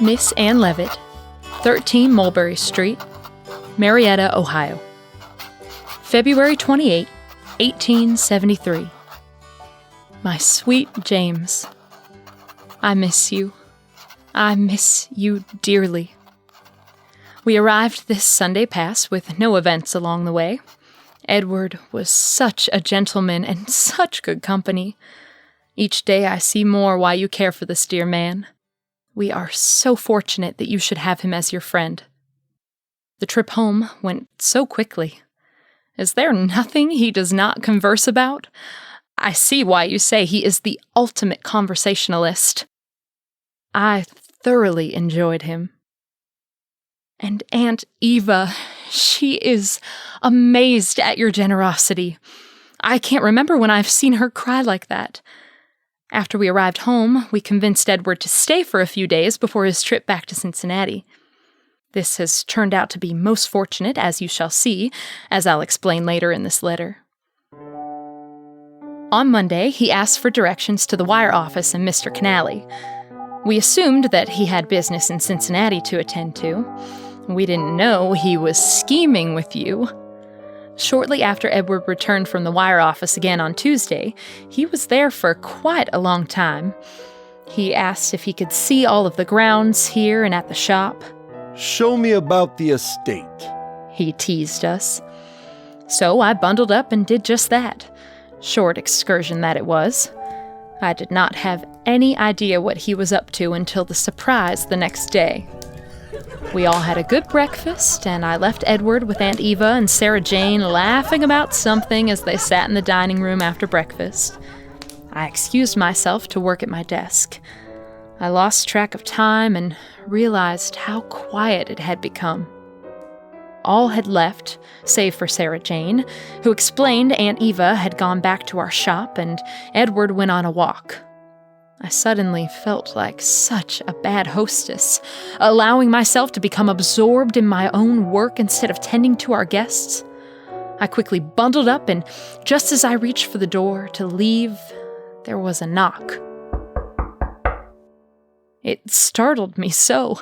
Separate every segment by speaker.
Speaker 1: Miss Ann Levitt, 13 Mulberry Street, Marietta, Ohio. February 28, 1873. My sweet James, I miss you. I miss you dearly. We arrived this Sunday past with no events along the way. Edward was such a gentleman and such good company. Each day I see more why you care for this dear man. We are so fortunate that you should have him as your friend. The trip home went so quickly. Is there nothing he does not converse about? I see why you say he is the ultimate conversationalist. I thoroughly enjoyed him. And Aunt Eva, she is amazed at your generosity. I can't remember when I've seen her cry like that. After we arrived home, we convinced Edward to stay for a few days before his trip back to Cincinnati. This has turned out to be most fortunate, as you shall see, as I'll explain later in this letter. On Monday, he asked for directions to the wire office and Mr. Canale. We assumed that he had business in Cincinnati to attend to. We didn't know he was scheming with you. Shortly after Edward returned from the wire office again on Tuesday, he was there for quite a long time. He asked if he could see all of the grounds here and at the shop.
Speaker 2: "Show me about the estate,"
Speaker 1: he teased us. So I bundled up and did just that. Short excursion that it was. I did not have any idea what he was up to until the surprise the next day. We all had a good breakfast, and I left Edward with Aunt Eva and Sarah Jane laughing about something as they sat in the dining room after breakfast. I excused myself to work at my desk. I lost track of time and realized how quiet it had become. All had left, save for Sarah Jane, who explained Aunt Eva had gone back to our shop and Edward went on a walk. I suddenly felt like such a bad hostess, allowing myself to become absorbed in my own work instead of tending to our guests. I quickly bundled up, and just as I reached for the door to leave, there was a knock. It startled me so.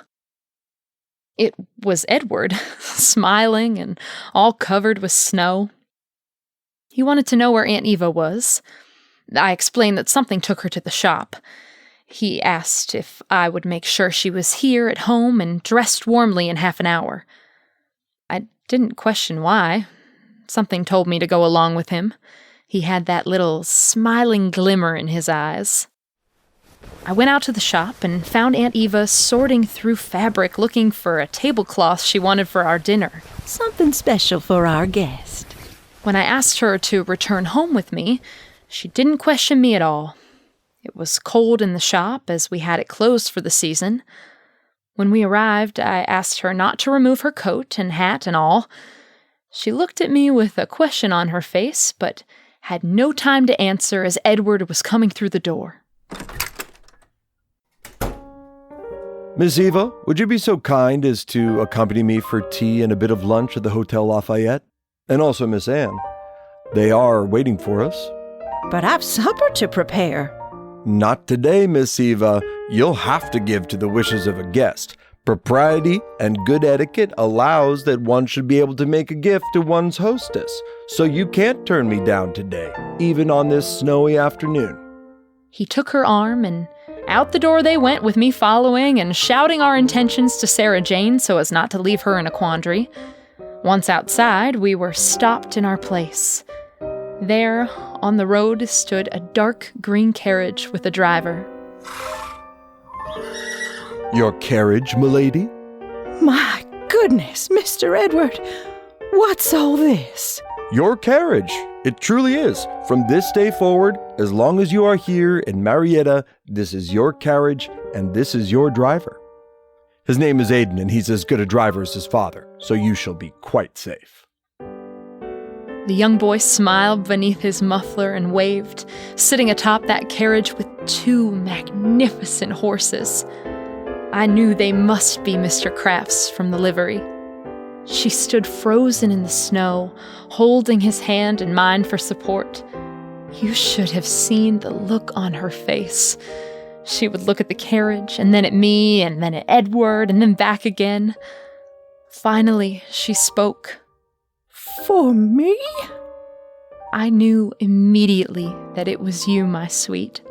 Speaker 1: It was Edward, smiling and all covered with snow. He wanted to know where Aunt Eva was. I explained that something took her to the shop. He asked if I would make sure she was here at home and dressed warmly in half an hour. I didn't question why. Something told me to go along with him. He had that little smiling glimmer in his eyes. I went out to the shop and found Aunt Eva sorting through fabric looking for a tablecloth she wanted for our dinner.
Speaker 3: Something special for our guest.
Speaker 1: When I asked her to return home with me, she didn't question me at all. It was cold in the shop as we had it closed for the season. When we arrived, I asked her not to remove her coat and hat and all. She looked at me with a question on her face, but had no time to answer as Edward was coming through the door.
Speaker 2: "Miss Eva, would you be so kind as to accompany me for tea and a bit of lunch at the Hotel Lafayette? And also Miss Anne. They are waiting for us."
Speaker 3: But I've supper to prepare.
Speaker 2: "Not today, Miss Eva. You'll have to give to the wishes of a guest. Propriety and good etiquette allows that one should be able to make a gift to one's hostess, so you can't turn me down today, even on this snowy afternoon."
Speaker 1: He took her arm, and out the door they went with me following and shouting our intentions to Sarah Jane so as not to leave her in a quandary. Once outside, we were stopped in our place. There, on the road, stood a dark green carriage with a driver.
Speaker 2: "Your carriage, milady?"
Speaker 3: My goodness, Mr. Edward, what's all this?
Speaker 2: "Your carriage. It truly is. From this day forward, as long as you are here in Marietta, this is your carriage and this is your driver. His name is Aidan, and he's as good a driver as his father, so you shall be quite safe."
Speaker 1: The young boy smiled beneath his muffler and waved, sitting atop that carriage with two magnificent horses. I knew they must be Mr. Crafts from the livery. She stood frozen in the snow, holding his hand and mine for support. You should have seen the look on her face. She would look at the carriage, and then at me, and then at Edward, and then back again. Finally, she spoke.
Speaker 3: For me?
Speaker 1: I knew immediately that it was you, my sweet.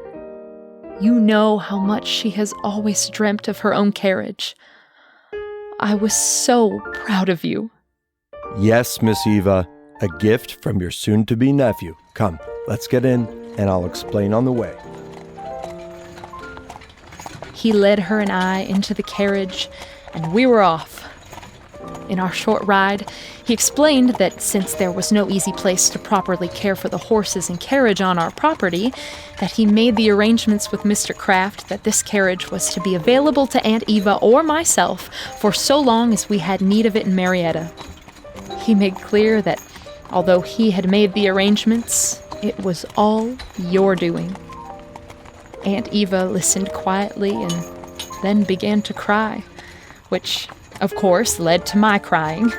Speaker 1: You know how much she has always dreamt of her own carriage. I was so proud of you.
Speaker 2: Yes, Miss Eva, a gift from your soon-to-be nephew. Come, let's get in, and I'll explain on the way.
Speaker 1: He led her and I into the carriage, and we were off. In our short ride, he explained that since there was no easy place to properly care for the horses and carriage on our property, that he made the arrangements with Mr. Kraft that this carriage was to be available to Aunt Eva or myself for so long as we had need of it in Marietta. He made clear that although he had made the arrangements, it was all your doing. Aunt Eva listened quietly and then began to cry, which, of course, led to my crying.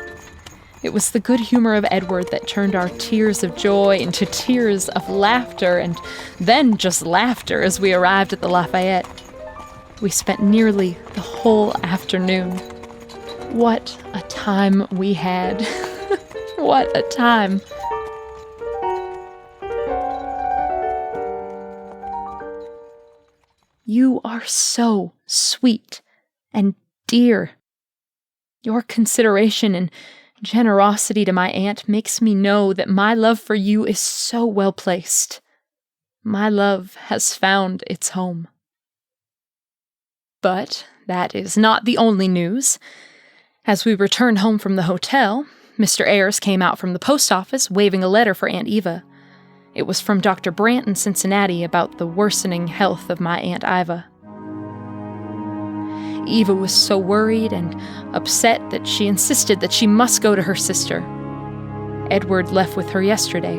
Speaker 1: It was the good humor of Edward that turned our tears of joy into tears of laughter, and then just laughter as we arrived at the Lafayette. We spent nearly the whole afternoon. What a time we had. What a time. You are so sweet and dear. Your consideration and generosity to my aunt makes me know that my love for you is so well placed. My love has found its home. But that is not the only news. As we returned home from the hotel, Mr. Ayers came out from the post office waving a letter for Aunt Eva. It was from Dr. Brandt in Cincinnati about the worsening health of my Aunt Iva. Eva was so worried and upset that she insisted that she must go to her sister. Edward left with her yesterday.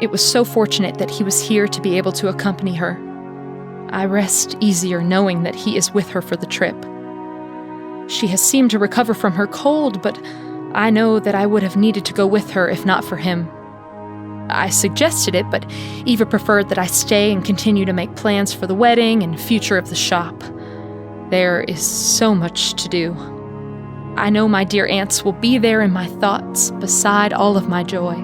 Speaker 1: It was so fortunate that he was here to be able to accompany her. I rest easier knowing that he is with her for the trip. She has seemed to recover from her cold, but I know that I would have needed to go with her if not for him. I suggested it, but Eva preferred that I stay and continue to make plans for the wedding and future of the shop. There is so much to do. I know my dear aunts will be there in my thoughts beside all of my joy.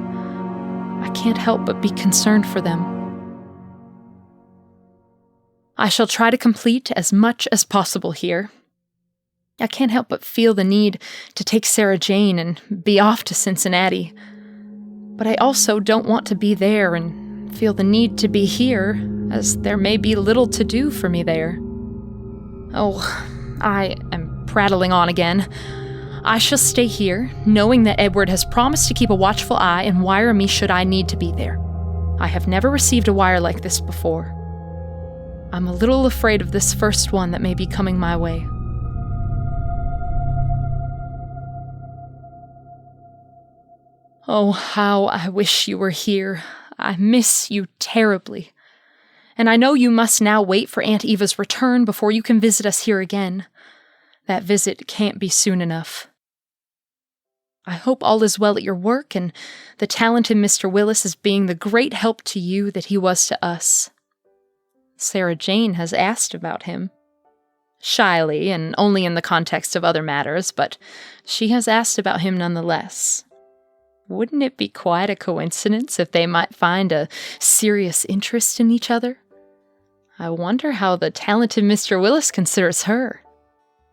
Speaker 1: I can't help but be concerned for them. I shall try to complete as much as possible here. I can't help but feel the need to take Sarah Jane and be off to Cincinnati. But I also don't want to be there and feel the need to be here, as there may be little to do for me there. Oh, I am prattling on again. I shall stay here, knowing that Edward has promised to keep a watchful eye and wire me should I need to be there. I have never received a wire like this before. I'm a little afraid of this first one that may be coming my way. Oh, how I wish you were here. I miss you terribly. And I know you must now wait for Aunt Eva's return before you can visit us here again. That visit can't be soon enough. I hope all is well at your work, and the talented Mr. Willis is being the great help to you that he was to us. Sarah Jane has asked about him. Shyly, and only in the context of other matters, but she has asked about him nonetheless. Wouldn't it be quite a coincidence if they might find a serious interest in each other? I wonder how the talented Mr. Willis considers her.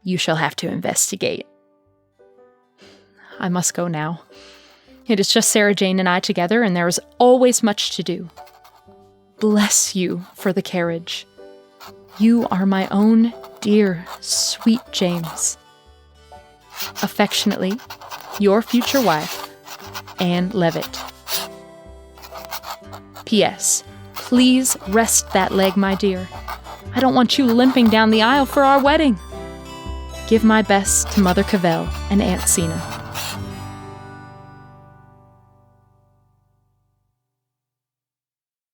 Speaker 1: You shall have to investigate. I must go now. It is just Sarah Jane and I together, and there is always much to do. Bless you for the carriage. You are my own dear, sweet James. Affectionately, your future wife, Anne Levitt. P.S. Please rest that leg, my dear. I don't want you limping down the aisle for our wedding. Give my best to Mother Cavell and Aunt Sina.